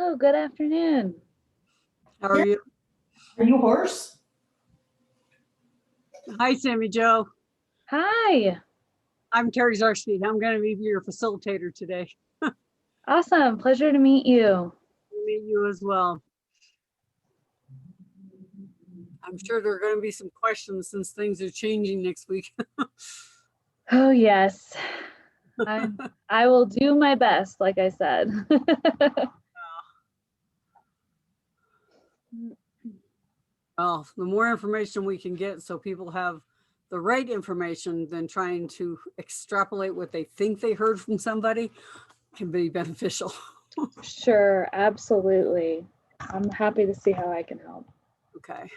Hello, good afternoon. How are you? Are you hoarse? Hi, Sammy Joe. Hi. I'm Terry Zarsky. I'm going to be your facilitator today. Awesome. Pleasure to meet you. I'll meet you as well. I'm sure there are going to be some questions since things are changing next week. Oh, yes. I will do my best, like I said. Well, the more information we can get so people have the right information than trying to extrapolate what they think they heard from somebody can be beneficial. Sure, absolutely. I'm happy to see how I can help. Okay.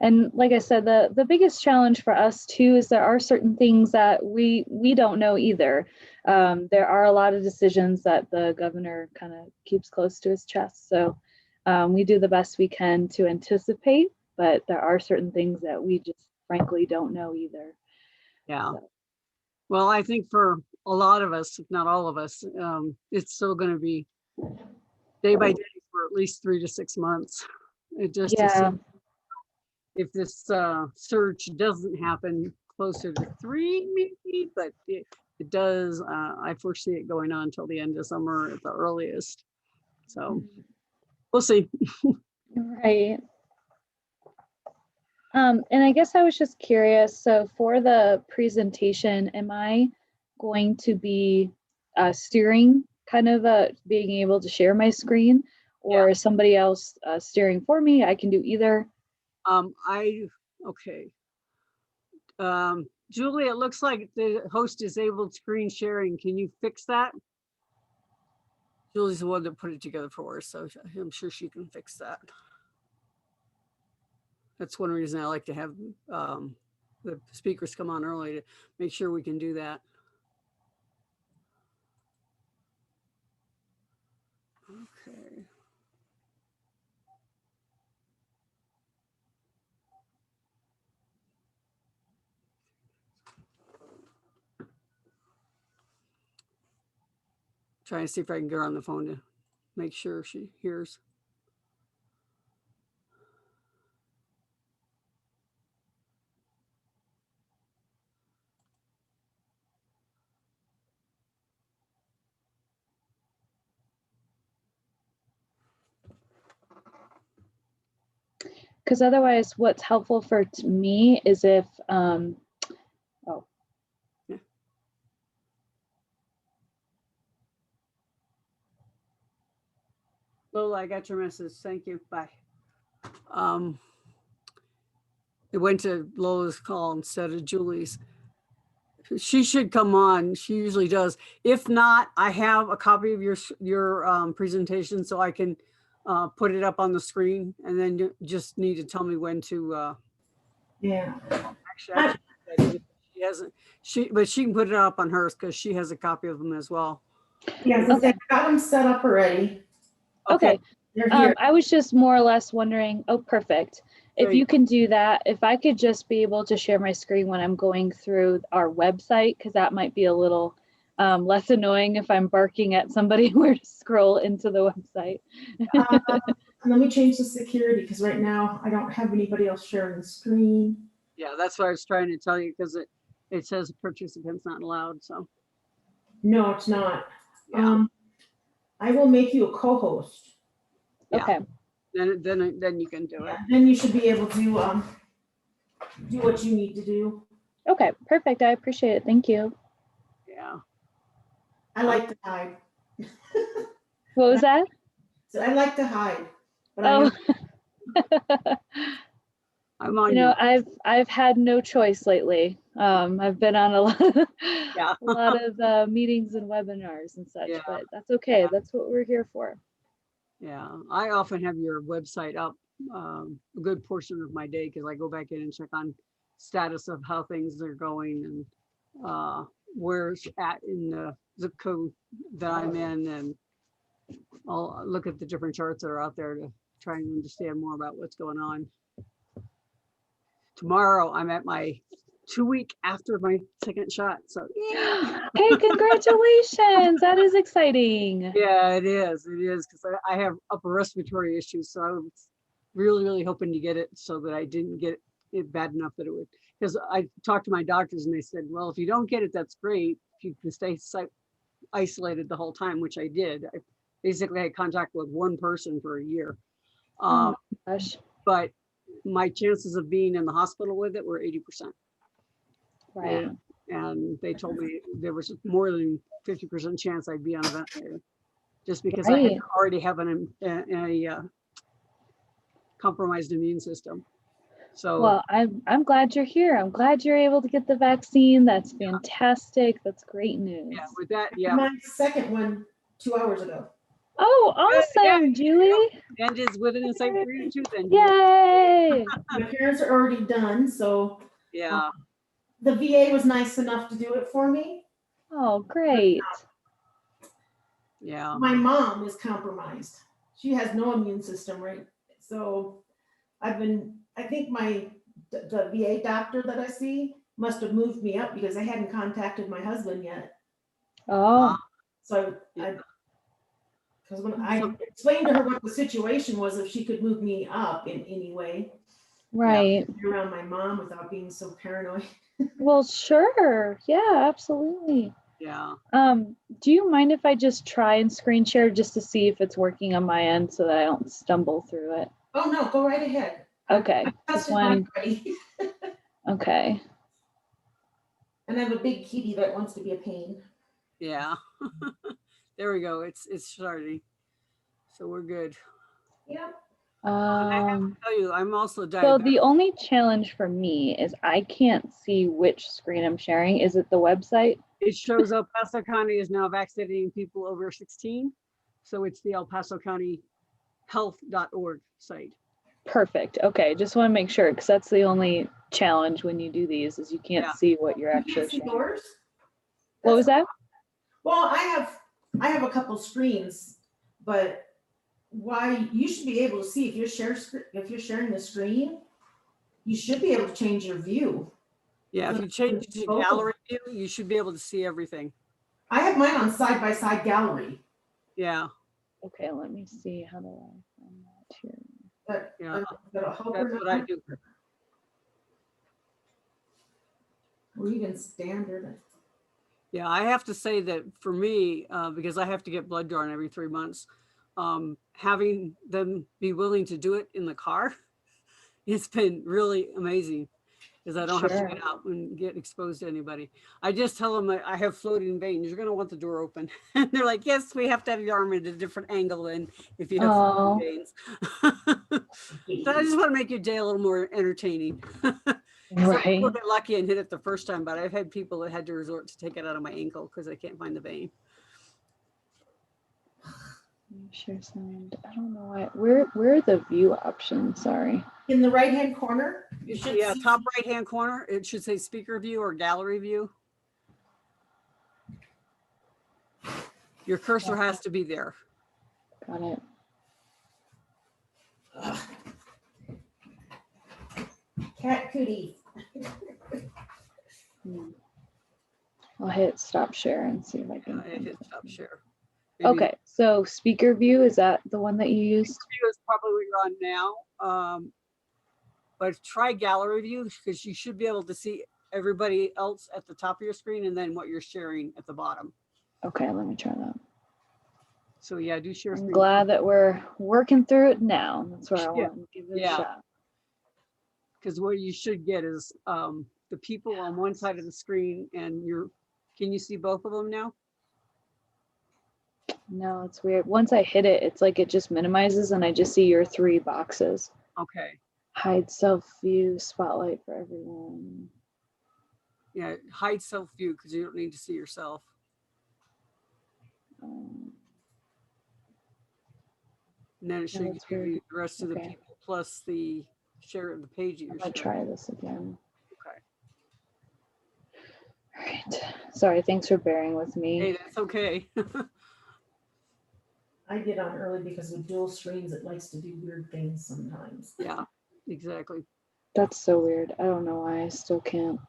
And like I said, the biggest challenge for us too is there are certain things that we don't know either. There are a lot of decisions that the governor kind of keeps close to his chest. So we do the best we can to anticipate, but there are certain things that we just frankly don't know either. Yeah. So. Well, I think for a lot of us, if not all of us, it's still going to be day by day for at least 3 to 6 months. It just Yeah. if this surge doesn't happen closer to 3 maybe, but it does, I foresee it going on until the end of summer at the earliest. So we'll see. Right. And I guess I was just curious, so for the presentation, am I going to be steering, kind of being able to share my screen, or is somebody else steering for me? I can do either. Okay. Julie, it looks like the host disabled screen sharing. Can you fix that? Julie's the one that put it together for us, so I'm sure she can fix that. That's one reason I like to have the speakers come on early to make sure we can do that. Okay. Trying to see if I can get her on the phone to make sure she hears. Because otherwise, what's helpful for me is if, Lola, I got your message. Thank you. Bye. It went to Lola's call instead of Julie's. She should come on. She usually does. If not, I have a copy of your presentation, so I can put it up on the screen, and then you just need to tell me when to. Yeah. Actually, she hasn't. But she can put it up on hers because she has a copy of them as well. Yes, okay. I got them set up already. Okay. They're here. I was just more or less wondering, oh, perfect. If you can do that, if I could just be able to share my screen when I'm going through our website, because that might be a little less annoying if I'm barking at somebody where to scroll into the website. Let me change the security because right now I don't have anybody else sharing the screen. Yeah, that's what I was trying to tell you because it says participants not allowed. So. No, it's not. Yeah. I will make you a co-host. Yeah. Okay. Then you can do it. Then you should be able to do what you need to do. Okay, perfect. I appreciate it. Thank you. Yeah. I like to hide. What was that? So I like to hide. But Oh. I'm on. You know, I've had no choice lately. I've been on a lot of meetings and webinars and such, but that's okay. Yeah. That's what we're here for. Yeah, I often have your website up a good portion of my day because I go back in and check on status of how things are going and where it's at in the zip code that I'm in, and I'll look at the different charts that are out there to try and understand more about what's going on. Tomorrow I'm at my 2 weeks after my second shot. So yay. Hey, congratulations. That is exciting. Yeah, it is. It is because I have upper respiratory issues. So I was really, really hoping to get it so that I didn't get it bad enough that it would. Because I talked to my doctors and they said, well, if you don't get it, that's great. If you can stay isolated the whole time, which I did. I basically had contact with one person for a year. Oh my gosh. But my chances of being in the hospital with it were 80%. Right. And they told me there was more than 50% chance I'd be on a ventilator just because I Right. had already have a compromised immune system. So Well, I'm glad you're here. I'm glad you're able to get the vaccine. That's fantastic. That's great news. yeah, with that, yeah. My second one 2 hours ago. Oh, awesome, Julie. And is within the same for you too then. Yay. My parents are already done, so Yeah. the VA was nice enough to do it for me. Oh, great. Yeah. My mom is compromised. She has no immune system, right? So I think the VA doctor that I see must have moved me up because I hadn't contacted my husband yet. Oh, So because when I explained to her what the situation was, if she could move me up in any way, right. be around my mom without being so paranoid. Well, sure. Yeah, absolutely. Yeah. Do you mind if I just try and screen share just to see if it's working on my end so that I don't stumble through it? Oh no, go right ahead. Okay. I Just tested mine one. already. Okay. And I have a big kitty that wants to be a pain. Yeah. There we go. It's starting. So we're good. Yep. I have to tell you, I'm also So diabetic. the only challenge for me is I can't see which screen I'm sharing. Is it the website? It shows El Paso County is now vaccinating people over 16. So it's the El Paso County health.org site. Perfect. Okay. Just want to make sure because that's the only challenge when you do these is you can't Yeah. see what you're You actually can't see sharing. yours? What was that? Well, I have a couple screens, but why you should be able to see if you're sharing the screen, you should be able to change your view. Yeah, if you change to gallery view, you should be able to see everything. I have mine on side-by-side gallery. Yeah. Okay, let me see. How do I find that here? But Yeah. that'll help That's her what I not, do. or even standard. Yeah, I have to say that for me, because I have to get blood drawn every 3 months, having them be willing to do it in the car, it's been really amazing because I don't have to get out and get exposed to anybody. I just tell them I have floating veins. You're going to want the door open. And they're like, yes, we have to have your arm at a different angle than if you have floating veins. So I just want to make your day a little more entertaining. Some people get lucky and hit it the first time, but I've had people that had to resort to take it out of my ankle because they can't find the vein. Share sound. I don't know why. Where are the view options? Sorry. In the right-hand corner, you should Yeah, see top right-hand corner, it should say speaker view or gallery view. Your cursor has to be there. Got it. cat cooties. I'll hit stop share and see if I can. I hit stop share. Maybe Okay, so speaker view, is that the one that you used? view is probably what you're on now. But try gallery view because you should be able to see everybody else at the top of your screen and then what you're sharing at the bottom. Okay, let me try that. So yeah, do share I'm screen. glad that we're working through it now. That's where I want to give it a shot. Because what you should get is the people on one side of the screen and can you see both of them now? No, it's weird. Once I hit it, it's like it just minimizes and I just see your 3 boxes. Okay. Hide self view, spotlight for everyone. Yeah, hide self view because you don't need to see yourself. Um, And then it should that's give weird. you the rest of the people plus the share of the page that I'm you're gonna sharing. try this again. Okay. All right. Sorry, thanks for bearing with me. Hey, that's okay. I get on early because with dual screens, it likes to do weird things sometimes. Yeah, exactly. That's so weird. I don't know why I still can't.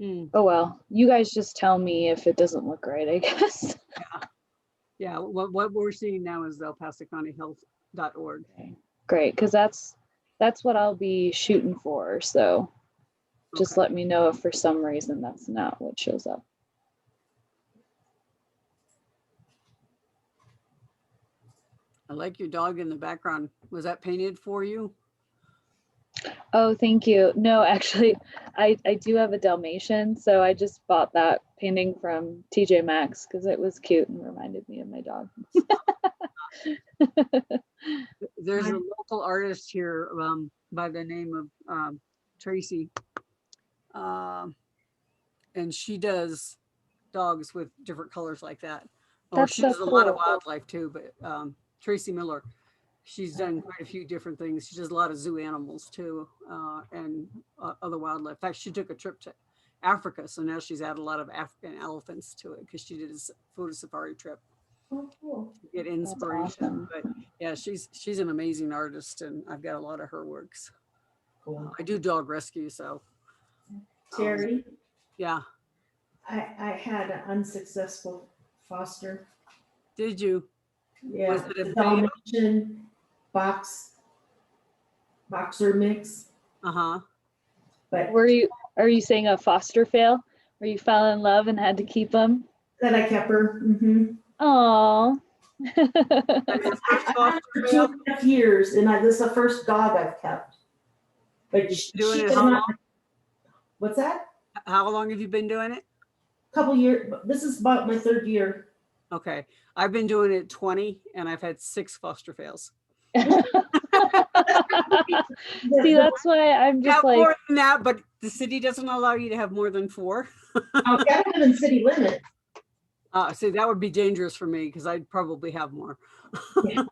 Oh, well, you guys just tell me if it doesn't look right, I guess. Yeah, what we're seeing now is elpasocountyhealth.org. Okay, great, because that's what I'll be shooting for. So just Okay. let me know if for some reason that's not what shows up. I like your dog in the background. Was that painted for you? Oh, thank you. No, actually, I do have a Dalmatian, so I just bought that painting from TJ Maxx because it was cute and reminded me of my dog. There's a local artist here by the name of Tracy, and she does dogs with different colors like that. Oh, That's she so does a lot of cool. wildlife too, but Tracy Miller, she's done quite a few different things. She does a lot of zoo animals too, and other wildlife. In fact, she took a trip to Africa, so now she's added a lot of African elephants to it because she did a photo safari trip. Oh, cool. To get inspiration. awesome. But yeah, she's an amazing artist, and I've got a lot of her works. Cool. I do dog rescue, so Terry, yeah. I had an unsuccessful foster. Did you? Yeah, Was it a the fail? Dalmatian boxer mix. Uh-huh. But Are you saying a foster fail where you fell in love and had to keep them? then I kept her. Mm-hmm. Oh. That's your first I foster for fail? 2.5 years, and this is the first dog I've kept. But You've been doing she it did how not. long? What's that? How long have you been doing it? Couple years. This is about my 3rd year. Okay. I've been doing it 20 and I've had 6 foster fails. See, that's why I'm just like, more than that, but the city doesn't allow you to have more than 4. I gotta live in city limits. See, that would be dangerous for me because I'd probably have more. Yeah.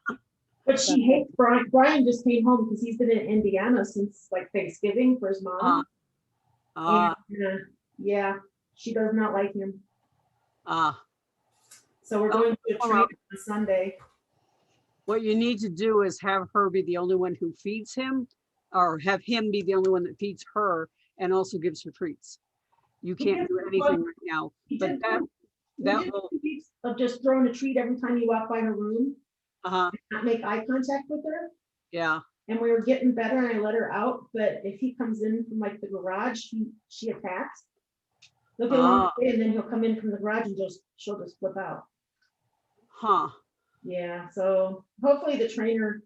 But she hates Brian. Brian just came home because he's been in Indiana since like Thanksgiving for his mom. And, yeah, she does not like him. So we're going to a training on Sunday. What you need to do is have her be the only one who feeds him, or have him be the only one that feeds her and also gives her treats. You can't do anything right now, but that will of just throwing a treat every time you walk by her room. not make eye contact with her. Yeah. And we were getting better, and I let her out. But if he comes in from like the garage, she attacks. They'll get along with it, and then he'll come in from the garage and she'll just flip out. Huh. Yeah. So hopefully the trainer.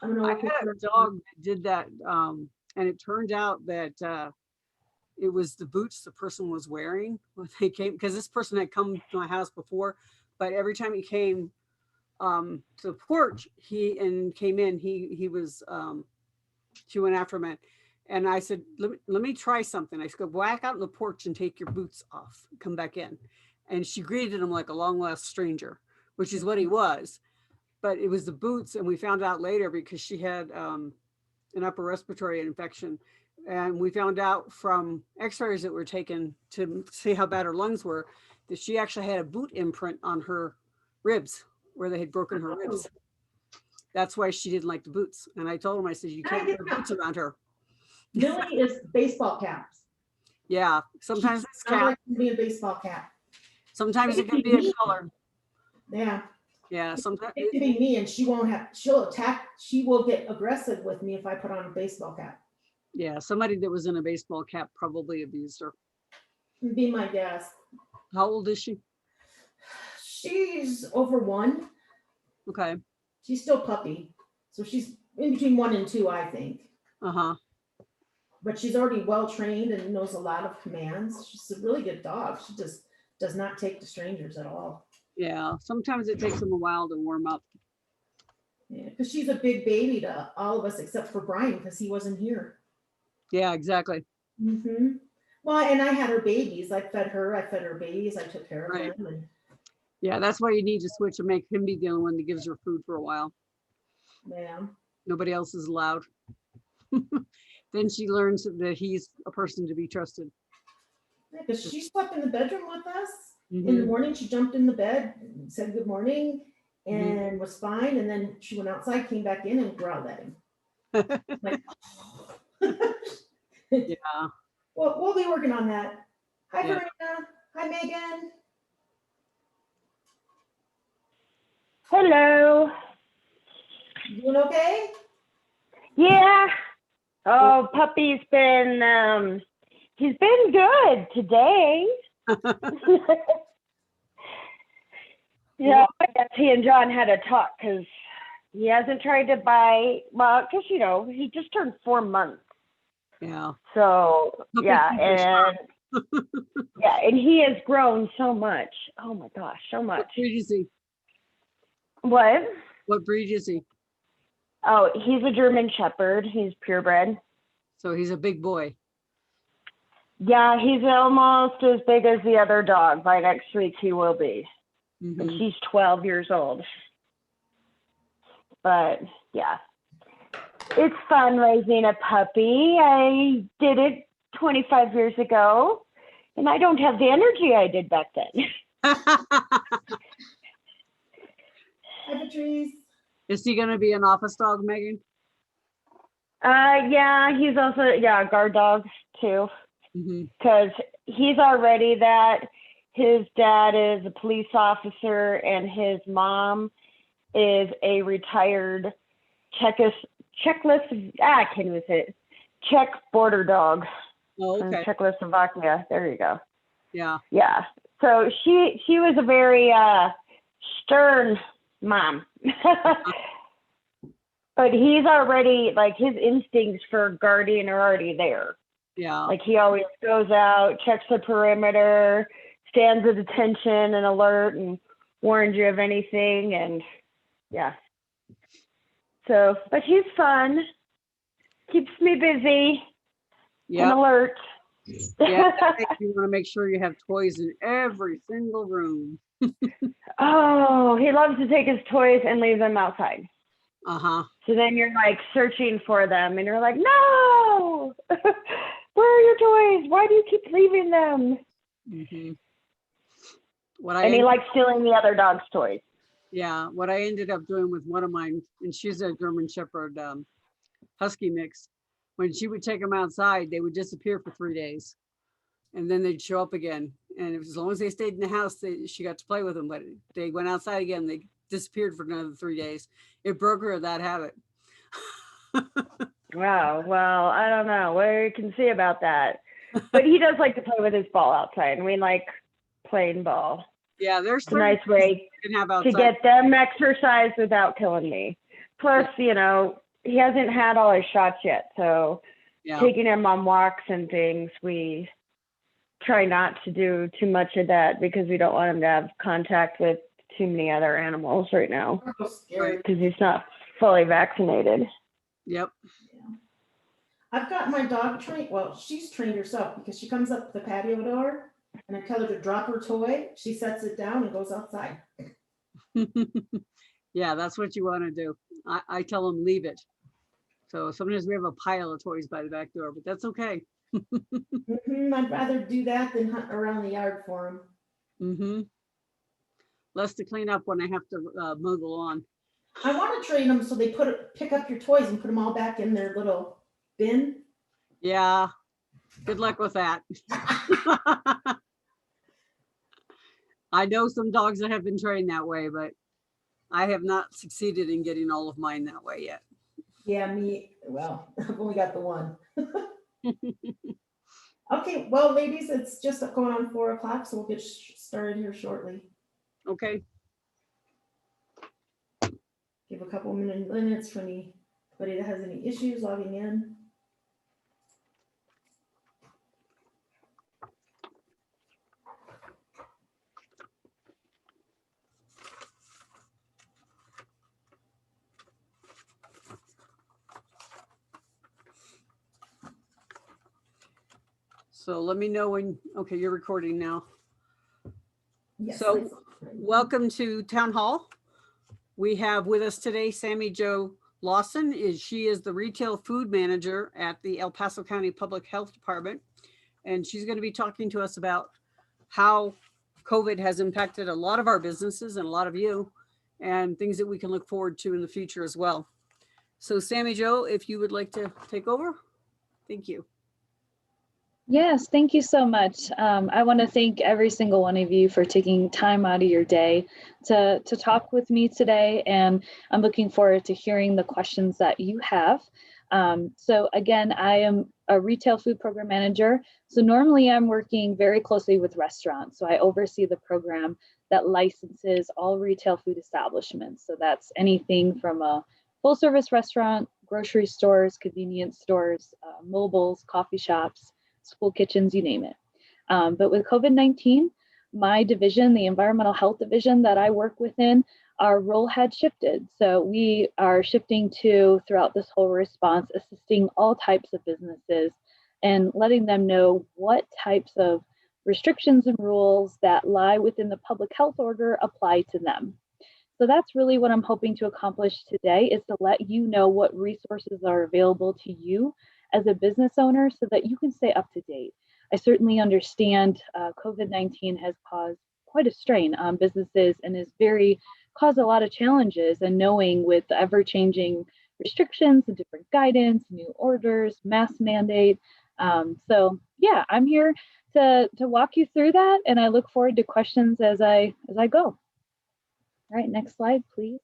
I had a dog that did that, and it turned out that it was the boots the person was wearing when they came, because this person had come to my house before, but every time he came to the porch, he was she went after him, and I said, let me try something. I said, go back out on the porch and take your boots off, come back in. And she greeted him like a long lost stranger, which is what he was. But it was the boots, and we found out later because she had an upper respiratory infection. And we found out from x-rays that were taken to see how bad her lungs were, that she actually had a boot imprint on her ribs where they had broken her ribs. That's why she didn't like the boots. And I told him, I said, you can't wear boots around her. Millie is baseball caps. Yeah, sometimes it's cap. Like to be a baseball cap. Sometimes it can be a color. Yeah. Yeah, sometimes it can be me, and she'll attack. She will get aggressive with me if I put on a baseball cap. Yeah, somebody that was in a baseball cap probably abused her. Would be my guess. How old is she? She's over 1. Okay. She's still puppy, so she's in between 1 and 2, I think. But she's already well trained and knows a lot of commands. She's a really good dog. She just does not take to strangers at all. Yeah, sometimes it takes them a while to warm up. Yeah, because she's a big baby to all of us except for Brian because he wasn't here. Yeah, exactly. Mm-hmm. Well, and I had her babies. I fed her babies. I took care of them. And yeah, that's why you need to switch and make him be the only one that gives her food for a while. Yeah. Nobody else is allowed. Then she learns that he's a person to be trusted. Yeah, because she slept in the bedroom with us. In the morning, she jumped in the bed, said good morning, and was fine. And then she went outside, came back in, and growled at him. Like, yeah. we'll be working on that. Hi, Yeah. Verena. Hi, Megan. Hello. You doing okay? Yeah. Oh, puppy's been, he's been good today. Yeah, I guess he and John had a talk because he hasn't tried to bite. Well, because, you know, he just turned 4 months. Yeah. So, Puppy yeah. fever And yeah, and he has grown so much. Oh my gosh, so What much. breed is he? What? What breed is he? Oh, he's a German Shepherd. He's purebred. So he's a big boy. Yeah, he's almost as big as the other dog. By next week, he will be. And Mhm. he's 12 years old. But yeah, it's fun raising a puppy. I did it 25 years ago, and I don't have the energy I did back then. Hi, Patrice. Is he gonna be an office dog, Megan? Yeah, he's also, yeah, guard dog too, Mhm. because he's already that. His dad is a police officer, and his mom is a retired I can't even say it. Czech border dog Oh, from okay. Czechoslovakia. There you go. Yeah. Yeah. So she was a very stern mom. But he's already, like, his instincts for guardian are already there. Yeah. Like, he always goes out, checks the perimeter, stands at attention and alert, and warns you of anything. And yeah. So, but he's fun. Keeps me busy and Yeah. alert. Yeah. You want to make sure you have toys in every single room. Oh, he loves to take his toys and leave them outside. Uh-huh. So then you're like searching for them and you're like, no, where are your toys? Why do you keep leaving them? Mhm. And he likes stealing the other dog's toys. Yeah, what I ended up doing with one of mine, and she's a German Shepherd Husky mix, when she would take them outside, they would disappear for 3 days. And then they'd show up again. And as long as they stayed in the house, she got to play with them. But they went outside again, they disappeared for another 3 days. It broke her of that habit. Wow. Well, I don't know what you can see about that. But he does like to play with his ball outside. And we like playing ball. Yeah, there's It's a nice way you can have to outside. get them exercise without killing me. Plus, you know, he hasn't had all his shots yet. So Yeah. taking him on walks and things, we try not to do too much of that because we don't want him to have contact with too many other animals right now I'm so scared. because he's not fully vaccinated. Yep. I've got my dog trained. Well, she's trained herself because she comes up the patio door and I tell her to drop her toy. She sets it down and goes outside. Yeah, that's what you want to do. I tell them leave it. So sometimes we have a pile of toys by the back door, but that's okay. I'd rather do that than hunt around the yard for them. Mm-hmm. Less to clean up when I have to mow the lawn. I want to train them so they pick up your toys and put them all back in their little bin. Yeah. Good luck with that. I know some dogs that have been trained that way, but I have not succeeded in getting all of mine that way yet. Yeah, me. Well, I've only got the one. Okay, well, ladies, it's just going on 4 o'clock, so we'll get started here shortly. Okay. Give a couple minutes for anybody that has any issues logging in. So let me know when, okay, you're recording now. Yes. So welcome to Town Hall. We have with us today Sammy Jo Lawson. She is the retail food manager at the El Paso County Public Health Department. And she's going to be talking to us about how COVID has impacted a lot of our businesses and a lot of you, and things that we can look forward to in the future as well. So Sammy Jo, if you would like to take over, thank you. Yes, thank you so much. I want to thank every single one of you for taking time out of your day to talk with me today, and I'm looking forward to hearing the questions that you have. So again, I am a retail food program manager. So normally I'm working very closely with restaurants. So I oversee the program that licenses all retail food establishments. So that's anything from a full service restaurant, grocery stores, convenience stores, mobiles, coffee shops, school kitchens, you name it. But with COVID-19, my division, the environmental health division that I work within, our role had shifted. So we are shifting to, throughout this whole response, assisting all types of businesses and letting them know what types of restrictions and rules that lie within the public health order apply to them. So that's really what I'm hoping to accomplish today, is to let you know what resources are available to you as a business owner so that you can stay up to date. I certainly understand COVID-19 has caused quite a strain on businesses and has caused a lot of challenges, and knowing with the ever-changing restrictions and different guidance, new orders, mask mandate. So yeah, I'm here to walk you through that, and I look forward to questions as I go. All right, next slide, please.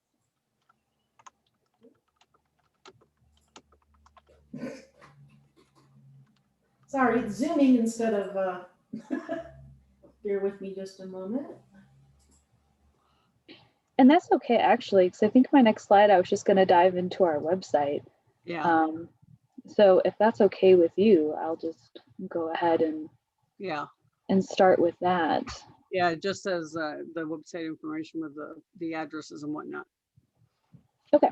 Sorry, it's zooming instead of, bear with me just a moment. And that's okay, actually, because I think my next slide, I was just going to dive into our website. Yeah, So if that's okay with you, I'll just go ahead yeah, and start with that. yeah. It just says the website information with the addresses and whatnot. Okay.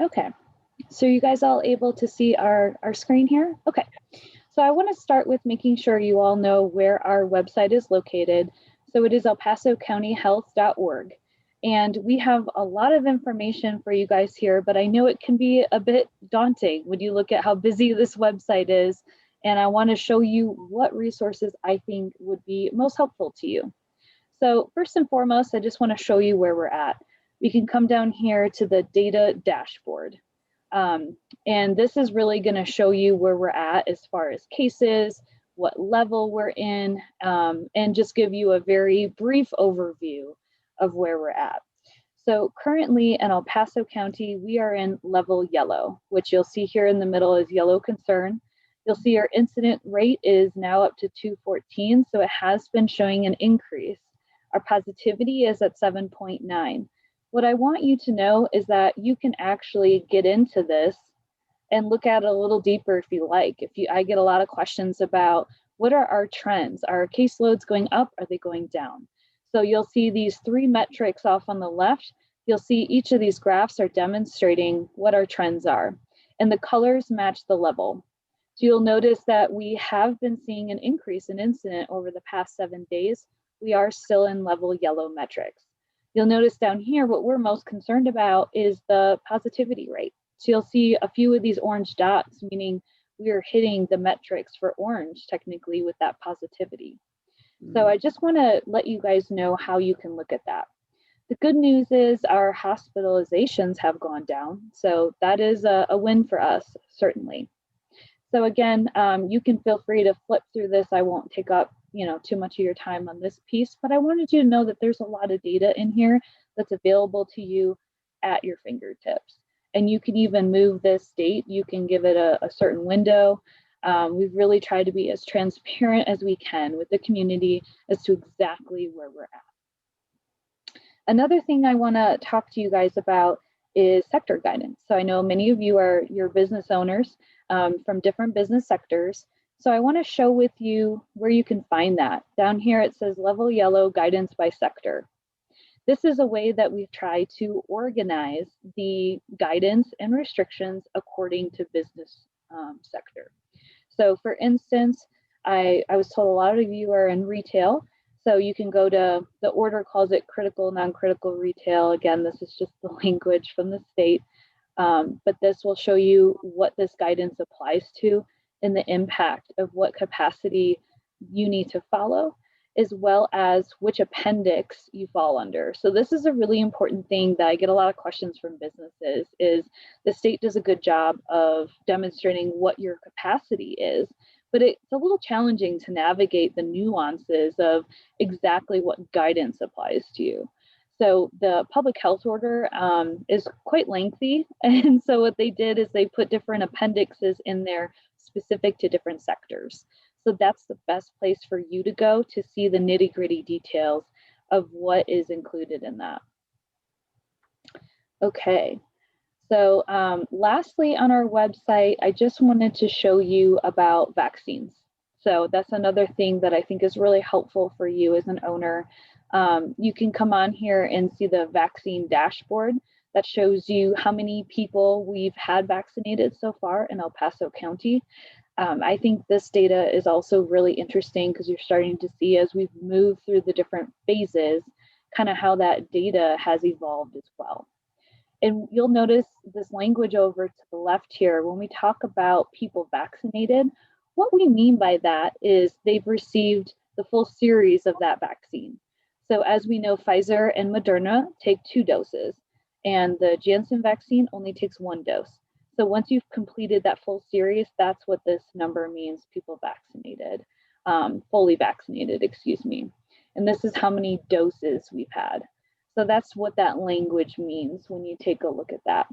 Okay. So you guys all able to see our screen here? Okay. So I want to start with making sure you all know where our website is located. So it is elpasocountyhealth.org. And we have a lot of information for you guys here, but I know it can be a bit daunting when you look at how busy this website is. And I want to show you what resources I think would be most helpful to you. So first and foremost, I just want to show you where we're at. We can come down here to the data dashboard. And this is really going to show you where we're at as far as cases, what level we're in, and just give you a very brief overview of where we're at. So currently in El Paso County, we are in level yellow, which you'll see here in the middle is yellow concern. You'll see our incident rate is now up to 214, so it has been showing an increase. Our positivity is at 7.9. What I want you to know is that you can actually get into this and look at it a little deeper if you like. I get a lot of questions about what are our trends? Are our caseloads going up? Are they going down? So you'll see these three metrics off on the left. You'll see each of these graphs are demonstrating what our trends are, and the colors match the level. So you'll notice that we have been seeing an increase in incident over the past 7 days. We are still in level yellow metrics. You'll notice down here, what we're most concerned about is the positivity rate. So you'll see a few of these orange dots, meaning we are hitting the metrics for orange technically with that positivity. So I just want to let you guys know how you can look at that. The good news is our hospitalizations have gone down. So that is a win for us, certainly. So again, you can feel free to flip through this. I won't take up too much of your time on this piece, but I wanted you to know that there's a lot of data in here that's available to you at your fingertips. And you can even move this date. You can give it a certain window. We've really tried to be as transparent as we can with the community as to exactly where we're at. Another thing I want to talk to you guys about is sector guidance. So I know many of you are your business owners from different business sectors. So I want to show with you where you can find that. Down here it says level yellow guidance by sector. This is a way that we've tried to organize the guidance and restrictions according to business sector. So for instance, I was told a lot of you are in retail. So you can go to, the order calls it critical, non-critical retail. Again, this is just the language from the state. But this will show you what this guidance applies to and the impact of what capacity you need to follow. as well as which appendix you fall under. So this is a really important thing that I get a lot of questions from businesses is the state does a good job of demonstrating what your capacity is, but it's a little challenging to navigate the nuances of exactly what guidance applies to you. So the public health order is quite lengthy. And so what they did is they put different appendixes in there specific to different sectors. So that's the best place for you to go to see the nitty-gritty details of what is included in that. Okay, so lastly on our website, I just wanted to show you about vaccines. So that's another thing that I think is really helpful for you as an owner. You can come on here and see the vaccine dashboard that shows you how many people we've had vaccinated so far in El Paso County. I think this data is also really interesting because you're starting to see as we've moved through the different phases, kind of how that data has evolved as well. And you'll notice this language over to the left here, when we talk about people vaccinated, what we mean by that is they've received the full series of that vaccine. So as we know, Pfizer and Moderna take 2 doses, and the Janssen vaccine only takes 1 dose. So once you've completed that full series, that's what this number means, people vaccinated, fully vaccinated, excuse me. And this is how many doses we've had. So that's what that language means when you take a look at that.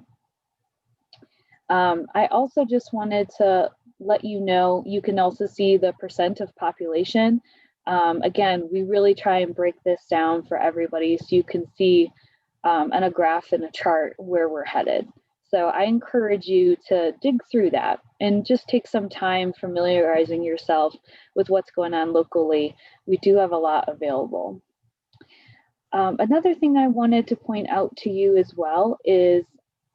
I also just wanted to let you know, you can also see the percent of population. Again, we really try and break this down for everybody so you can see on a graph and a chart where we're headed. So I encourage you to dig through that and just take some time familiarizing yourself with what's going on locally. We do have a lot available. Another thing I wanted to point out to you as well is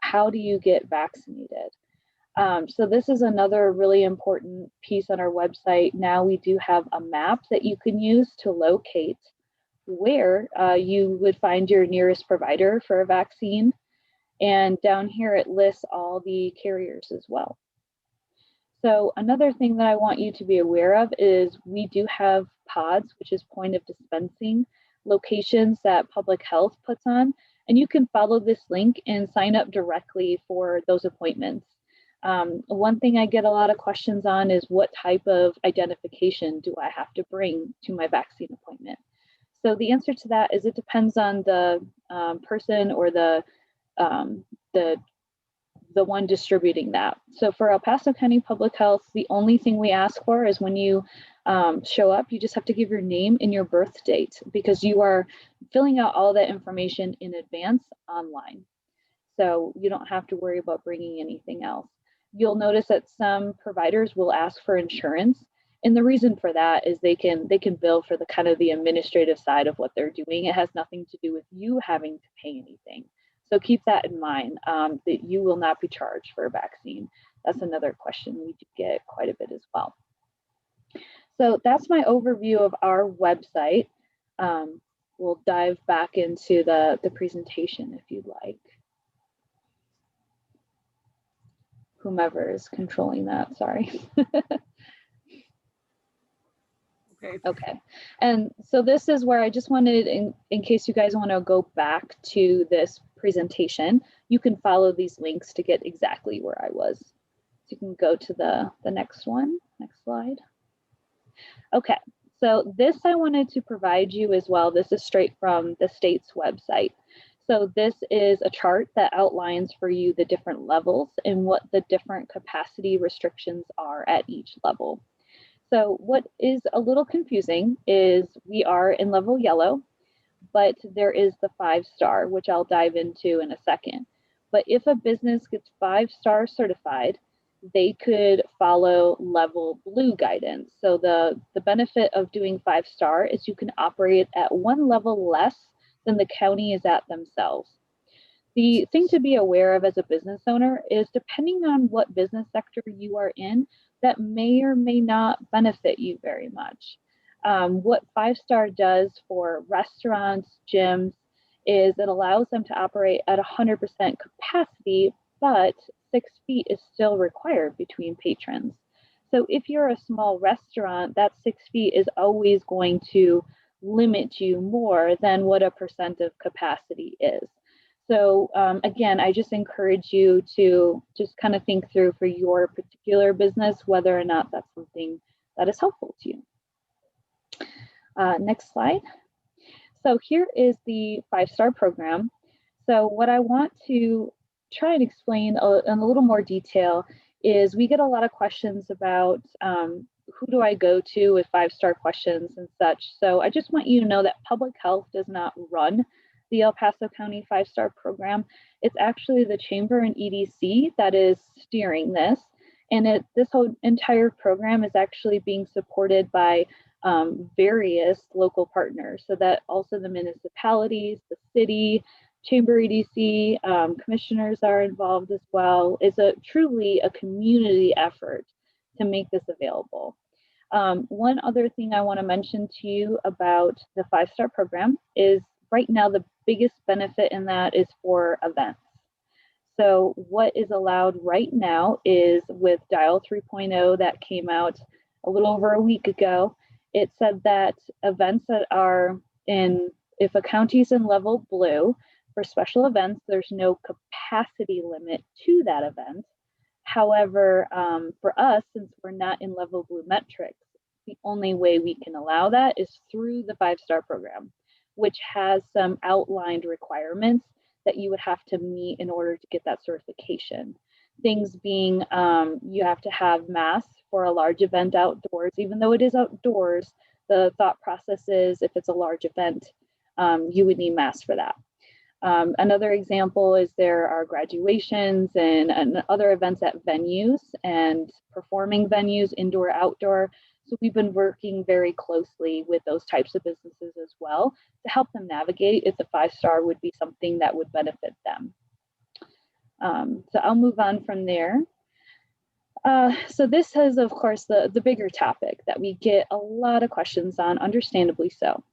how do you get vaccinated? So this is another really important piece on our website. Now we do have a map that you can use to locate where you would find your nearest provider for a vaccine. And down here, it lists all the carriers as well. So another thing that I want you to be aware of is we do have pods, which is point of dispensing locations that public health puts on. And you can follow this link and sign up directly for those appointments. One thing I get a lot of questions on is what type of identification do I have to bring to my vaccine appointment? So the answer to that is it depends on the person or the one distributing that. So for El Paso County Public Health, the only thing we ask for is when you show up, you just have to give your name and your birth date because you are filling out all that information in advance online. So you don't have to worry about bringing anything else. You'll notice that some providers will ask for insurance. And the reason for that is they can bill for the kind of the administrative side of what they're doing. It has nothing to do with you having to pay anything. So keep that in mind, that you will not be charged for a vaccine. That's another question we do get quite a bit as well. So that's my overview of our website. We'll dive back into the presentation if you'd like. Whomever is controlling that, sorry. Okay, and so this is where I just wanted, in case you guys want to go back to this presentation, you can follow these links to get exactly where I was. So you can go to the next one, next slide. Okay, so this I wanted to provide you as well. This is straight from the state's website. So this is a chart that outlines for you the different levels and what the different capacity restrictions are at each level. So what is a little confusing is we are in level yellow, but there is the 5-star, which I'll dive into in a second. But if a business gets 5-star certified, they could follow level blue guidance. So the benefit of doing 5-star is you can operate at one level less than the county is at themselves. The thing to be aware of as a business owner is depending on what business sector you are in, that may or may not benefit you very much. What 5-star does for restaurants, gyms, is it allows them to operate at 100% capacity, but 6 feet is still required between patrons. So if you're a small restaurant, that 6 feet is always going to limit you more than what a percent of capacity is. So again, I just encourage you to just kind of think through for your particular business, whether or not that's something that is helpful to you. Next slide. So here is the 5-star program. So what I want to try and explain in a little more detail is we get a lot of questions about who do I go to with 5-star questions and such. So I just want you to know that public health does not run the El Paso County 5-star program. It's actually the Chamber and EDC that is steering this. And this whole entire program is actually being supported by various local partners. So that also the municipalities, the city, Chamber EDC, commissioners are involved as well. It's truly a community effort to make this available. One other thing I want to mention to you about the 5-star program is right now the biggest benefit in that is for events. So what is allowed right now is with Dial 3.0 that came out a little over a week ago, it said that events that are if a county's in level blue for special events, there's no capacity limit to that event. However, for us, since we're not in level blue metrics, the only way we can allow that is through the 5-star program, which has some outlined requirements that you would have to meet in order to get that certification. Things being, you have to have masks for a large event outdoors. Even though it is outdoors, the thought process is if it's a large event, you would need masks for that. Another example is there are graduations and other events at venues and performing venues, indoor, outdoor. So we've been working very closely with those types of businesses as well to help them navigate if the 5-star would be something that would benefit them. So I'll move on from there. So this is, of course, the bigger topic that we get a lot of questions on, understandably so.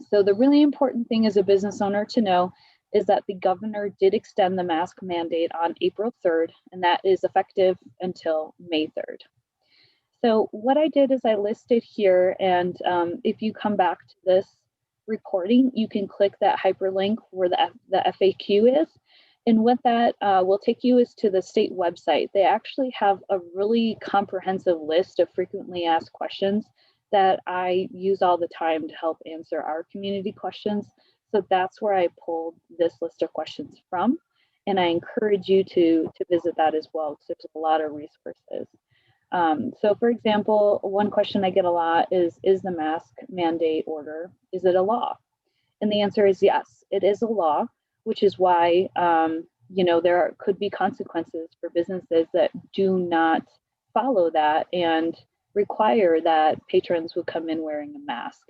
So the really important thing as a business owner to know is that the governor did extend the mask mandate on April 3rd, and that is effective until May 3rd. So what I did is I listed here, and if you come back to this recording, you can click that hyperlink where the FAQ is. And what that will take you is to the state website. They actually have a really comprehensive list of frequently asked questions that I use all the time to help answer our community questions. So that's where I pulled this list of questions from. And I encourage you to visit that as well, because there's a lot of resources. So for example, one question I get a lot is the mask mandate order, is it a law? And the answer is yes, it is a law, which is why, there could be consequences for businesses that do not follow that and require that patrons would come in wearing a mask.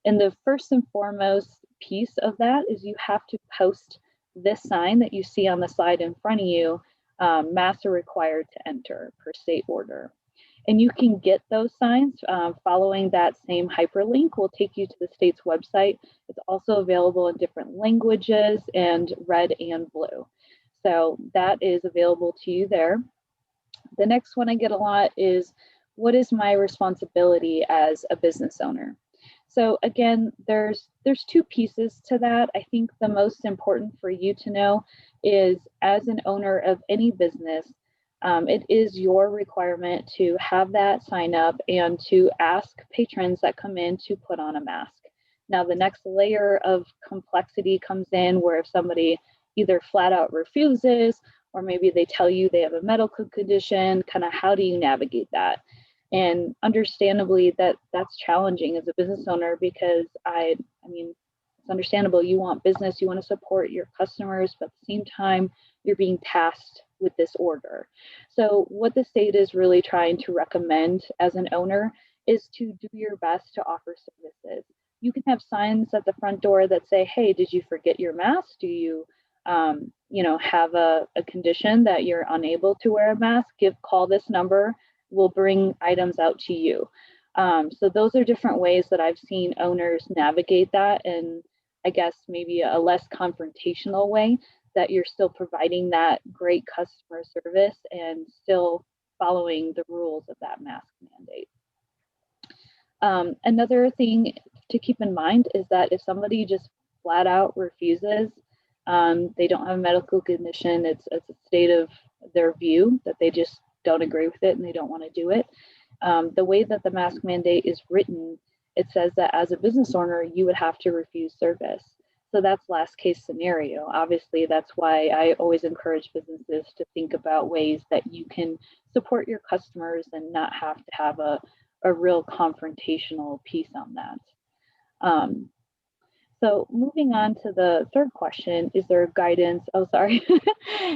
And the first and foremost piece of that is you have to post this sign that you see on the slide in front of you, masks are required to enter per state order. And you can get those signs following that same hyperlink will take you to the state's website. It's also available in different languages and red and blue. So that is available to you there. The next one I get a lot is, what is my responsibility as a business owner? So again, there's two pieces to that. I think the most important for you to know is, as an owner of any business, it is your requirement to have that sign up and to ask patrons that come in to put on a mask. Now, the next layer of complexity comes in where if somebody either flat out refuses, or maybe they tell you they have a medical condition, kind of how do you navigate that? And understandably, that's challenging as a business owner, because I mean, it's understandable. You want business, you want to support your customers, but at the same time, you're being tasked with this order. So what the state is really trying to recommend as an owner is to do your best to offer services. You can have signs at the front door that say, hey, did you forget your mask? Do you, have a condition that you're unable to wear a mask? Call this number. We'll bring items out to you. So those are different ways that I've seen owners navigate that, and I guess maybe a less confrontational way that you're still providing that great customer service and still following the rules of that mask mandate. Another thing to keep in mind is that if somebody just flat out refuses, they don't have a medical condition, it's a state of their view that they just don't agree with it and they don't want to do it. The way that the mask mandate is written, it says that as a business owner, you would have to refuse service. So that's last case scenario. Obviously, that's why I always encourage businesses to think about ways that you can support your customers and not have to have a real confrontational piece on that. So moving on to the third question, is there guidance,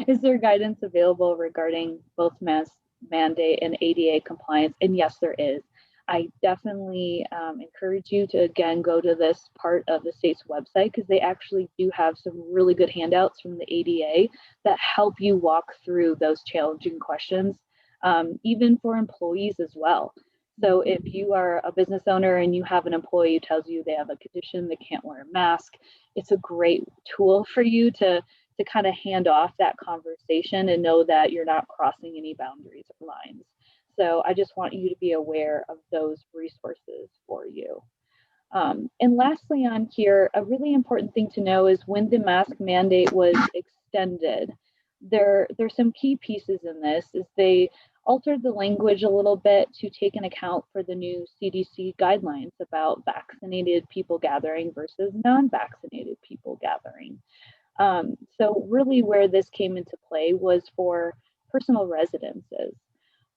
is there guidance available regarding both mask mandate and ADA compliance? And yes, there is. I definitely encourage you to, again, go to this part of the state's website because they actually do have some really good handouts from the ADA that help you walk through those challenging questions, even for employees as well. So if you are a business owner and you have an employee who tells you they have a condition, they can't wear a mask, it's a great tool for you to kind of hand off that conversation and know that you're not crossing any boundaries or lines. So I just want you to be aware of those resources for you. And lastly on here, a really important thing to know is when the mask mandate was extended, there's some key pieces in this is they altered the language a little bit to take into account for the new CDC guidelines about vaccinated people gathering versus non-vaccinated people gathering. So really where this came into play was for personal residences.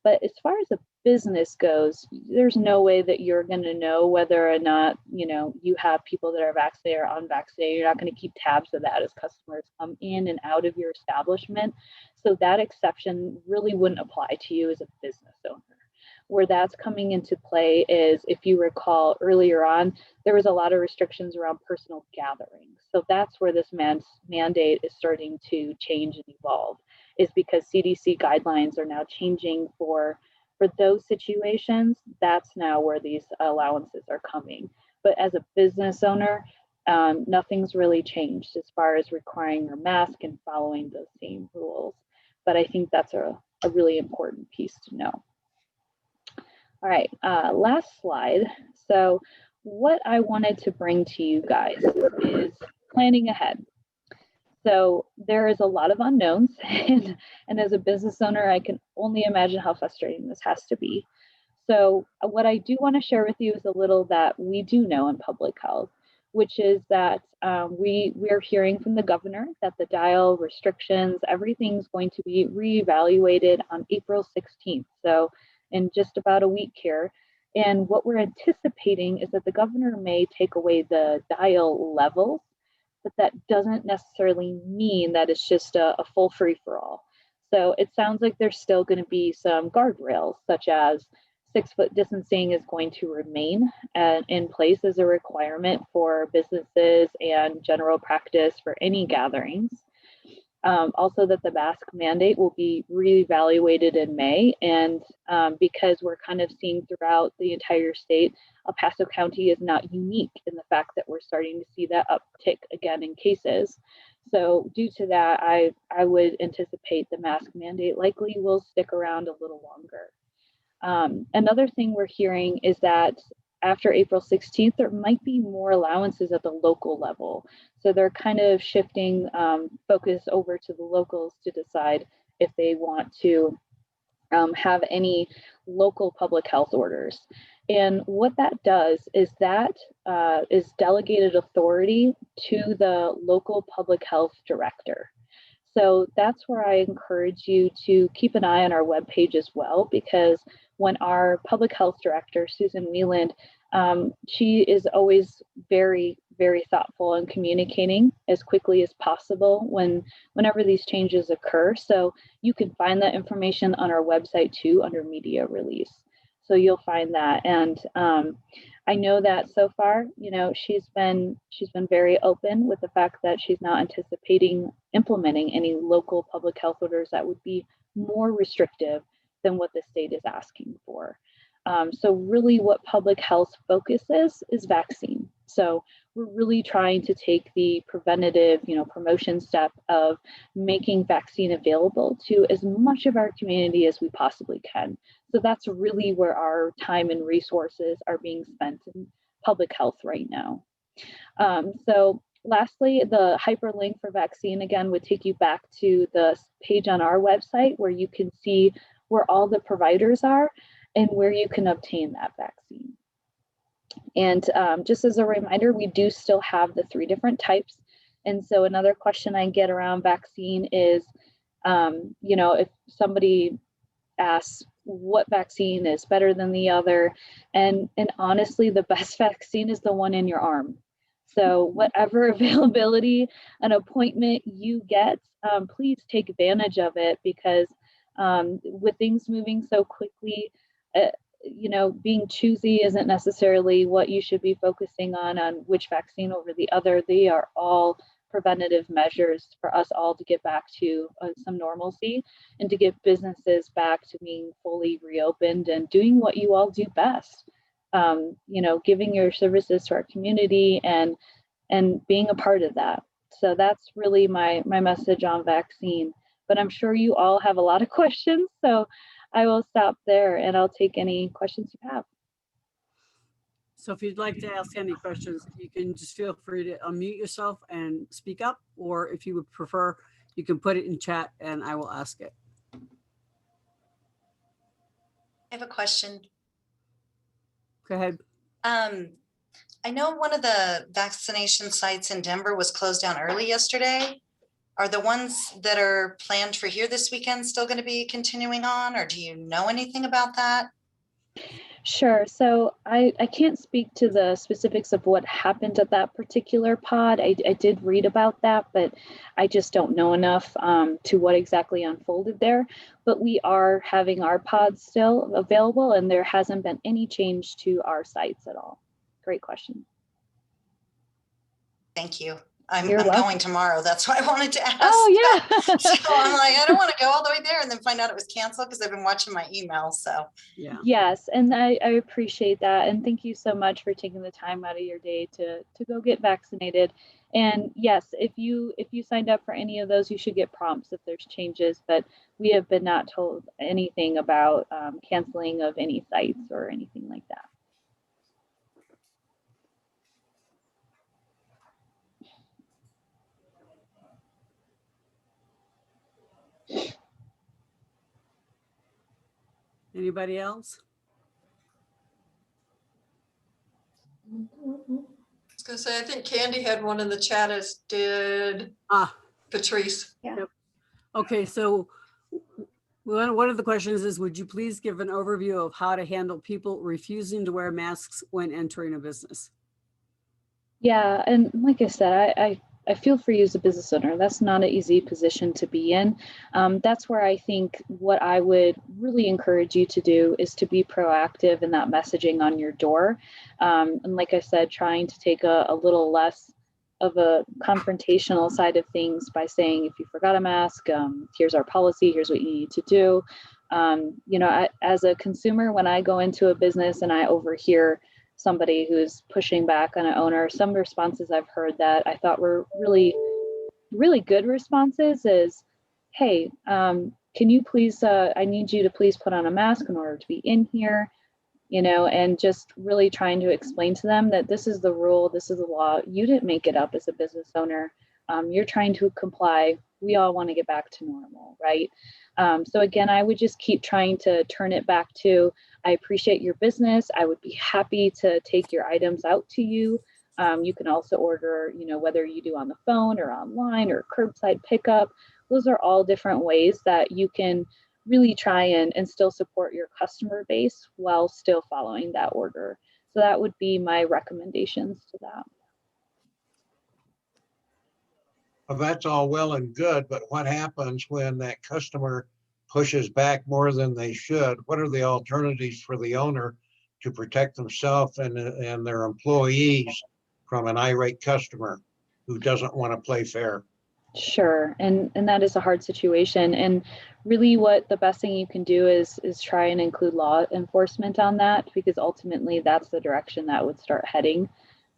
But as far as a business goes, there's no way that you're going to know whether or not, you have people that are vaccinated or unvaccinated. You're not going to keep tabs of that as customers come in and out of your establishment. So that exception really wouldn't apply to you as a business owner. Where that's coming into play is, if you recall earlier on, there was a lot of restrictions around personal gatherings. So that's where this mandate is starting to change and evolve, is because CDC guidelines are now changing for those situations. That's now where these allowances are coming. But as a business owner, nothing's really changed as far as requiring your mask and following those same rules. But I think that's a really important piece to know. All right, last slide. So what I wanted to bring to you guys is planning ahead. So there is a lot of unknowns, and as a business owner, I can only imagine how frustrating this has to be. So what I do want to share with you is a little that we do know in public health, which is that we're hearing from the governor that the dial restrictions, everything's going to be reevaluated on April 16th. So in just about a week here. And what we're anticipating is that the governor may take away the dial levels, but that doesn't necessarily mean that it's just a full free-for-all. So it sounds like there's still going to be some guardrails, such as 6-foot distancing is going to remain in place as a requirement for businesses and general practice for any gatherings. Also that the mask mandate will be reevaluated in May, and because we're kind of seeing throughout the entire state, El Paso County is not unique in the fact that we're starting to see that uptick again in cases. So due to that, I would anticipate the mask mandate likely will stick around a little longer. Another thing we're hearing is that after April 16th, there might be more allowances at the local level. So they're kind of shifting focus over to the locals to decide if they want to have any local public health orders. And what that does is that is delegated authority to the local public health director. So that's where I encourage you to keep an eye on our webpage as well, because when our public health director, Susan Wieland, she is always very, very thoughtful in communicating as quickly as possible whenever these changes occur. So you can find that information on our website too under media release. So you'll find that. And I know that so far, she's been very open with the fact that she's not anticipating implementing any local public health orders that would be more restrictive than what the state is asking for. So really what public health focuses is vaccine. So we're really trying to take the preventative, promotion step of making vaccine available to as much of our community as we possibly can. So that's really where our time and resources are being spent in public health right now. So lastly, the hyperlink for vaccine, again, would take you back to the page on our website where you can see where all the providers are and where you can obtain that vaccine. And just as a reminder, we do still have the 3 different types. And so another question I get around vaccine is, if somebody asks what vaccine is better than the other, and honestly, the best vaccine is the one in your arm. So whatever availability, an appointment you get, please take advantage of it, because with things moving so quickly, being choosy isn't necessarily what you should be focusing on which vaccine over the other. They are all preventative measures for us all to get back to some normalcy and to get businesses back to being fully reopened and doing what you all do best. Giving your services to our community and being a part of that. So that's really my message on vaccine. But I'm sure you all have a lot of questions, so I will stop there and I'll take any questions you have. So if you'd like to ask any questions, you can just feel free to unmute yourself and speak up, or if you would prefer, you can put it in chat and I will ask it. I have a question. Go ahead. I know one of the vaccination sites in Denver was closed down early yesterday. Are the ones that are planned for here this weekend still going to be continuing on, or do you know anything about that? Sure. So I can't speak to the specifics of what happened at that particular pod. I did read about that, but I just don't know enough to what exactly unfolded there. But we are having our pods still available, and there hasn't been any change to our sites at all. Great question. Thank you. I'm You're welcome. going tomorrow. That's why I wanted to ask. Oh, yeah. So I'm like, I don't want to go all the way there and then find out it was canceled, because I've been watching my email. So yeah. Yes, and I appreciate that. And thank you so much for taking the time out of your day to go get vaccinated. And yes, if you signed up for any of those, you should get prompts if there's changes. But we have been not told anything about canceling of any sites or anything like that. Anybody else? I was gonna say, I think Candy had one in the chat, as did Patrice. Yeah. Yep. Okay, so one of the questions is, would you please give an overview of how to handle people refusing to wear masks when entering a business? Yeah, and like I said, I feel for you as a business owner. That's not an easy position to be in. That's where I think what I would really encourage you to do is to be proactive in that messaging on your door. And like I said, trying to take a little less of a confrontational side of things by saying, if you forgot a mask, here's our policy, here's what you need to do. As a consumer, when I go into a business and I overhear somebody who's pushing back on an owner, some responses I've heard that I thought were really, really good responses is, hey, can you please, I need you to please put on a mask in order to be in here, and just really trying to explain to them that this is the rule, this is the law. You didn't make it up as a business owner. You're trying to comply. We all want to get back to normal, right? So again, I would just keep trying to turn it back to, I appreciate your business. I would be happy to take your items out to you. You can also order, whether you do on the phone or online or curbside pickup. Those are all different ways that you can really try and still support your customer base while still following that order. So that would be my recommendations to that. Well, that's all well and good, but what happens when that customer pushes back more than they should? What are the alternatives for the owner to protect themselves and their employees from an irate customer who doesn't want to play fair? Sure, and that is a hard situation. And really, what the best thing you can do is try and include law enforcement on that, because ultimately that's the direction that would start heading.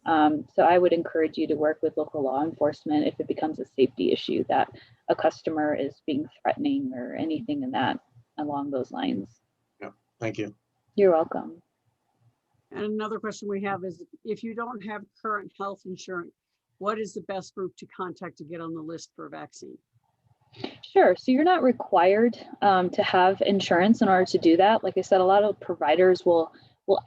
So I would encourage you to work with local law enforcement if it becomes a safety issue that a customer is being threatening or anything in that along those lines. Yeah, thank you. You're welcome. And another question we have is, if you don't have current health insurance, what is the best group to contact to get on the list for a vaccine? Sure. So you're not required to have insurance in order to do that. Like I said, a lot of providers will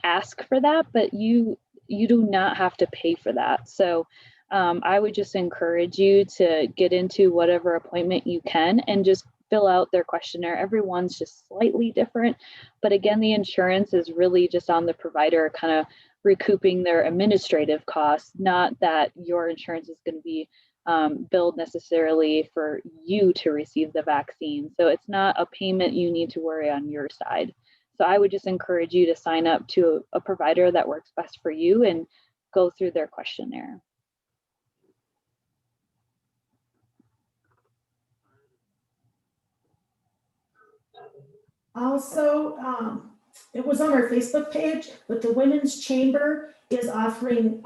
ask for that, but you do not have to pay for that. So I would just encourage you to get into whatever appointment you can and just fill out their questionnaire. Everyone's just slightly different, but again, the insurance is really just on the provider kind of recouping their administrative costs, not that your insurance is going to be billed necessarily for you to receive the vaccine. So it's not a payment you need to worry on your side. So I would just encourage you to sign up to a provider that works best for you and go through their questionnaire. Also, it was on our Facebook page, but the Women's Chamber is offering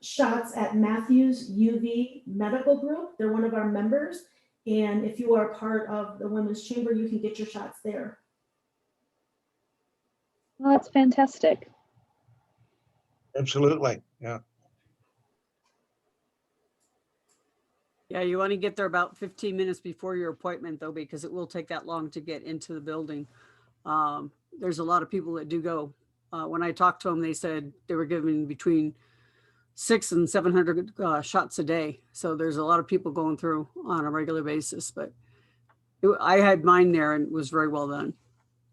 shots at Matthews UV Medical Group. They're one of our members. And if you are part of the Women's Chamber, you can get your shots there. Well, that's fantastic. Absolutely. Yeah. Yeah, you want to get there about 15 minutes before your appointment though, because it will take that long to get into the building. There's a lot of people that do go. When I talked to them, they said they were giving between 600 and 700 shots a day. So there's a lot of people going through on a regular basis, but I had mine there and it was very well done.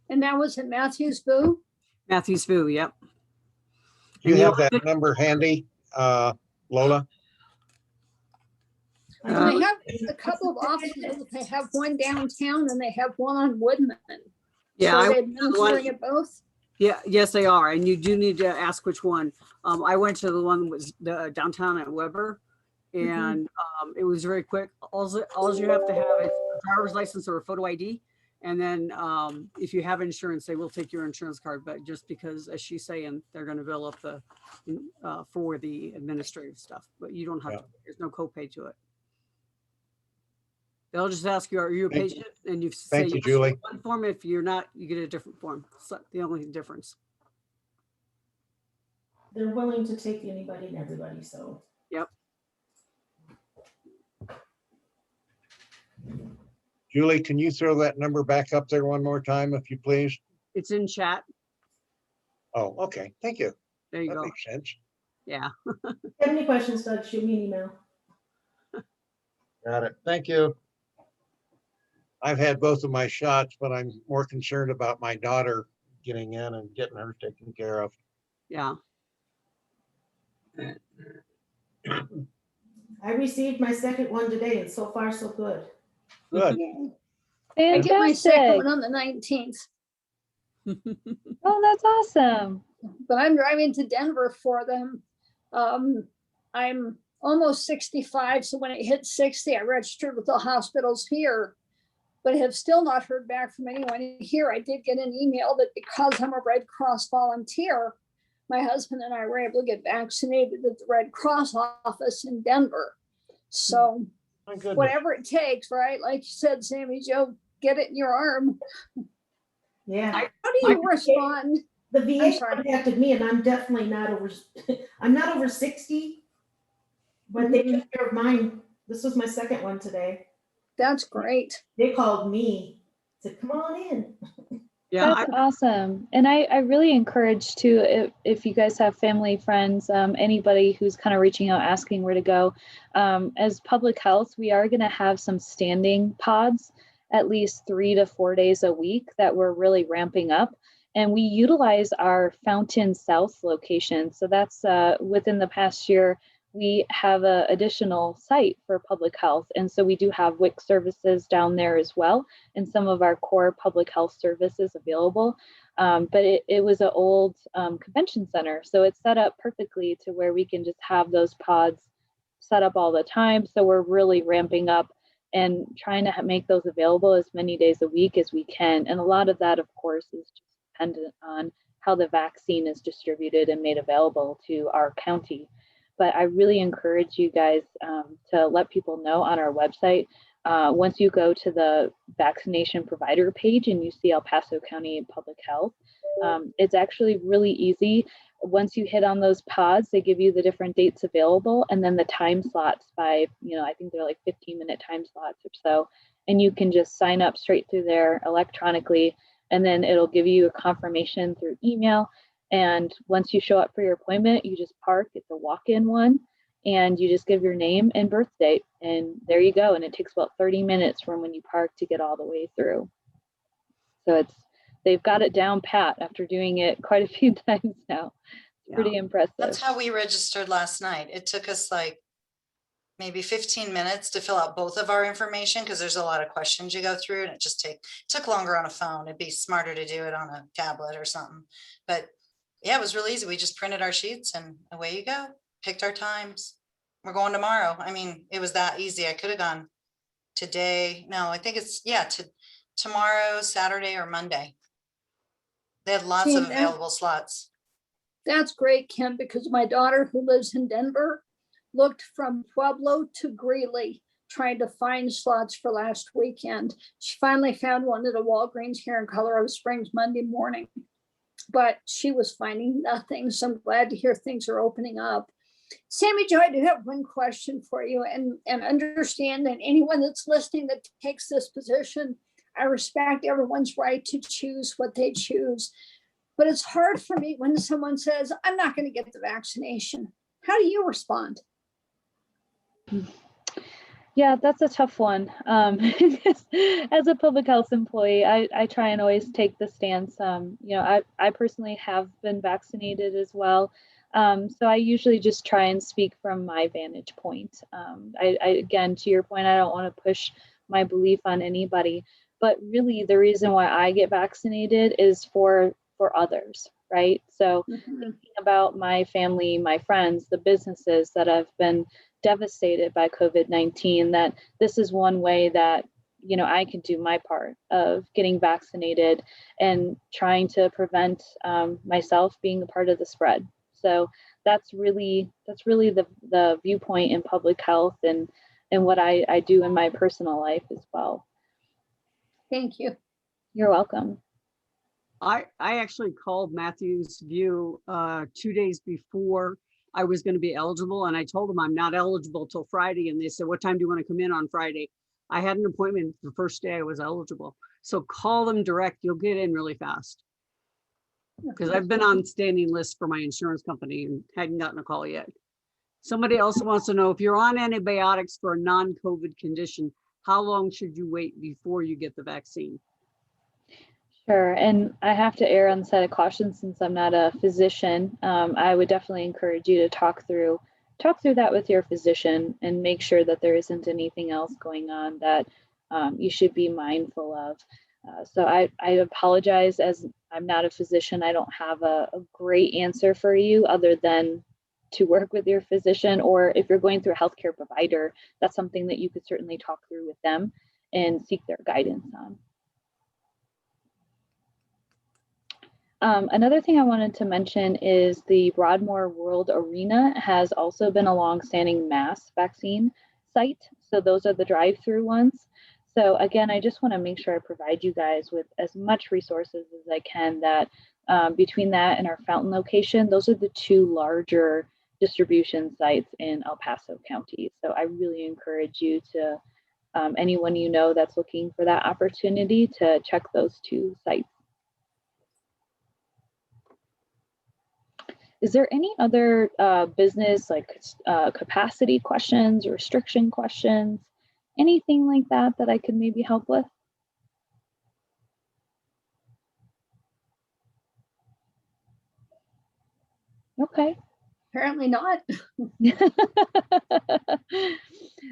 And that was at Matthews Boo? Matthews Vu, yep. Do you And have that number handy, Lola? They have a couple of offices. They have one downtown and they have one on Woodman. Yeah, So I they're went to the one- administering it both? Yeah, yes, they are. And you do need to ask which one. I went to the one that was the downtown at Weber and it was very quick. All you have to have is a driver's license or a photo ID. And then if you have insurance, they will take your insurance card. But just because, as she's saying, they're going to bill up the for the administrative stuff. But you don't have to. There's no copay to it. They'll just ask you, are you a patient? And you say Thank you, yes, Julie. one form. If you're not, you get a different form. So the only difference. They're willing to take anybody and everybody, so. Yep. Julie, can you throw that number back up there one more time, if you please? It's in chat. Oh, okay. Thank you. There you That go. makes sense. Yeah. If you have any questions, Doug, shoot me an email. Got it. Thank you. I've had both of my shots, but I'm more concerned about my daughter getting in and getting her taken care of. Yeah. I received my second one today and so far so good. Good. I get my second Fantastic. one on the 19th, Oh, that's awesome. but I'm driving to Denver for them. I'm almost 65, so when it hits 60, I registered with the hospitals here, but have still not heard back from anyone here. I did get an email that because I'm a Red Cross volunteer, my husband and I were able to get vaccinated at the Red Cross office in Denver. So My goodness. whatever it takes, right? Like you said, Sammy Joe, get it in your arm. Yeah. How do you respond? The I'm VA sorry. contacted me and I'm definitely not over, I'm not over 60, but they took care of mine. This was my second one today. That's great. They called me, said, come on in. Yeah. That's awesome. And I really encourage too, if you guys have family, friends, anybody who's kind of reaching out, asking where to go, as public health, we are going to have some standing pods at least 3 to 4 days a week that we're really ramping up. And we utilize our Fountain South location. So that's within the past year, we have an additional site for public health. And so we do have WIC services down there as well, and some of our core public health services available. But it was an old convention center. So it's set up perfectly to where we can just have those pods set up all the time. So we're really ramping up and trying to make those available as many days a week as we can. And a lot of that, of course, is just dependent on how the vaccine is distributed and made available to our county. But I really encourage you guys to let people know on our website. Once you go to the vaccination provider page and you see El Paso County Public Health, it's actually really easy. Once you hit on those pods, they give you the different dates available and then the time slots by, I think they're like 15-minute time slots or so. And you can just sign up straight through there electronically, and then it'll give you a confirmation through email. And once you show up for your appointment, you just park. It's a walk-in one, and you just give your name and birth date, and there you go. And it takes about 30 minutes from when you park to get all the way through. So they've got it down pat after doing it quite a few times now. It's pretty impressive. That's how we registered last night. It took us like maybe 15 minutes to fill out both of our information because there's a lot of questions you go through, and it just took longer on a phone. It'd be smarter to do it on a tablet or something. But yeah, it was really easy. We just printed our sheets and away you go. Picked our times. We're going tomorrow. I mean, it was that easy. I could have gone today. No, I think it's tomorrow, Saturday or Monday. They had lots of available slots. That's great, Kim, because my daughter who lives in Denver looked from Pueblo to Greeley trying to find slots for last weekend. She finally found one at a Walgreens here in Colorado Springs Monday morning, but she was finding nothing. So I'm glad to hear things are opening up. Sammy Jo, I do have one question for you, and understand that anyone that's listening that takes this position, I respect everyone's right to choose what they choose. But it's hard for me when someone says, I'm not going to get the vaccination. How do you respond? Yeah, that's a tough one. As a public health employee, I try and always take the stance. I personally have been vaccinated as well. So I usually just try and speak from my vantage point. Again, to your point, I don't want to push my belief on anybody, but really the reason why I get vaccinated is for others, right? So thinking about my family, my friends, the businesses that have been devastated by COVID-19, that this is one way that, I can do my part of getting vaccinated and trying to prevent myself being a part of the spread. So that's really the viewpoint in public health and what I do in my personal life as well. Thank you. You're welcome. I actually called Matthew's View 2 days before I was going to be eligible, and I told them I'm not eligible till Friday, and they said, what time do you want to come in on Friday? I had an appointment the first day I was eligible. So call them direct, you'll get in really fast. Because I've been on standing list for my insurance company and hadn't gotten a call yet. Somebody also wants to know, if you're on antibiotics for a non-COVID condition, how long should you wait before you get the vaccine? Sure, and I have to err on the side of caution since I'm not a physician. I would definitely encourage you to talk through that with your physician and make sure that there isn't anything else going on that you should be mindful of. So I apologize, as I'm not a physician. I don't have a great answer for you other than to work with your physician, or if you're going through a healthcare provider, that's something that you could certainly talk through with them and seek their guidance on. Another thing I wanted to mention is the Broadmoor World Arena has also been a long-standing mass vaccine site. So those are the drive-through ones. So again, I just want to make sure I provide you guys with as much resources as I can, that between that and our Fountain location, those are the two larger distribution sites in El Paso County. So I really encourage you to, anyone you know that's looking for that opportunity, to check those two sites. Is there any other business like capacity questions, restriction questions, anything like that that I could maybe help with? Okay. Apparently not.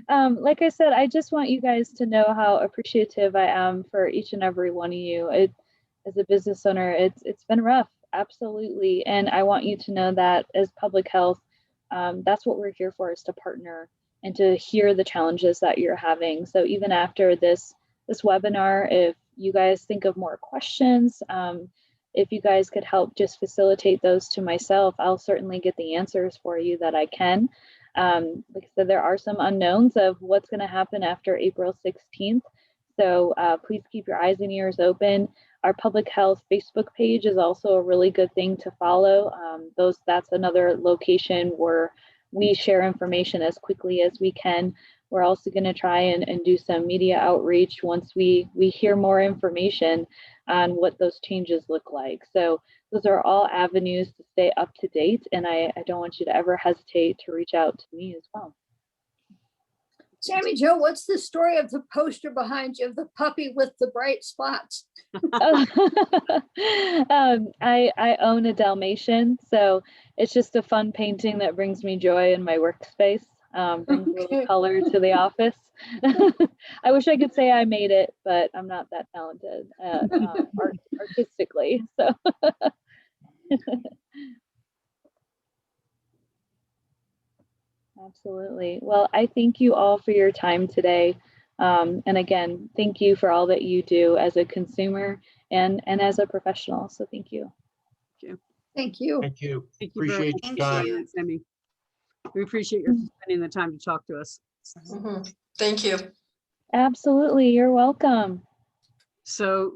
Like I said, I just want you guys to know how appreciative I am for each and every one of you. As a business owner, it's been rough. Absolutely. And I want you to know that as public health, that's what we're here for, is to partner and to hear the challenges that you're having. So even after this webinar, if you guys think of more questions, if you guys could help just facilitate those to myself, I'll certainly get the answers for you that I can. Like I said, there are some unknowns of what's going to happen after April 16th. So please keep your eyes and ears open. Our public health Facebook page is also a really good thing to follow. That's another location where we share information as quickly as we can. We're also going to try and do some media outreach once we hear more information on what those changes look like. So those are all avenues to stay up to date, and I don't want you to ever hesitate to reach out to me as well. Sammy Jo, what's the story of the poster behind you of the puppy with the bright spots? I own a Dalmatian, so it's just a fun painting that brings me joy in my workspace. Brings a little color to the office. I wish I could say I made it, but I'm not that talented artistically. So. Absolutely. Well, I thank you all for your time today. And again, thank you for all that you do as a consumer and as a professional. So thank you. Thank you. Thank you. Thank you very Appreciate much, your time. Sammy. We appreciate your spending the time to talk to us. Mhm. Thank you. Absolutely. You're welcome. So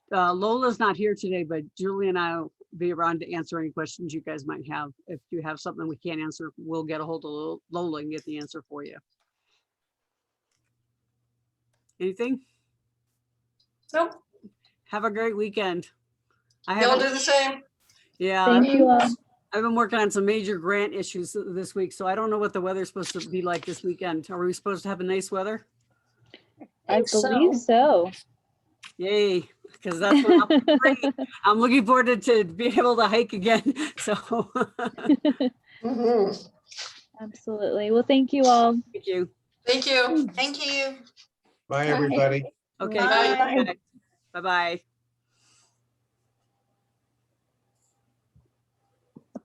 Lola's not here today, but Julie and I will be around to answer any questions you guys might have. If you have something we can't answer, we'll get a hold of Lola and get the answer for you. Anything? Nope. Have a great weekend. Y'all do the same. Yeah, Thank you all. I've been working on some major grant issues this week, so I don't know what the weather's supposed to be like this weekend. Are we supposed to have a nice weather? I believe so. Yay, because that's what I'm looking forward to being able to hike again. So Absolutely. Well, thank you all. thank you. Thank you. Thank you. Bye, everybody. Okay. Bye. Bye-bye.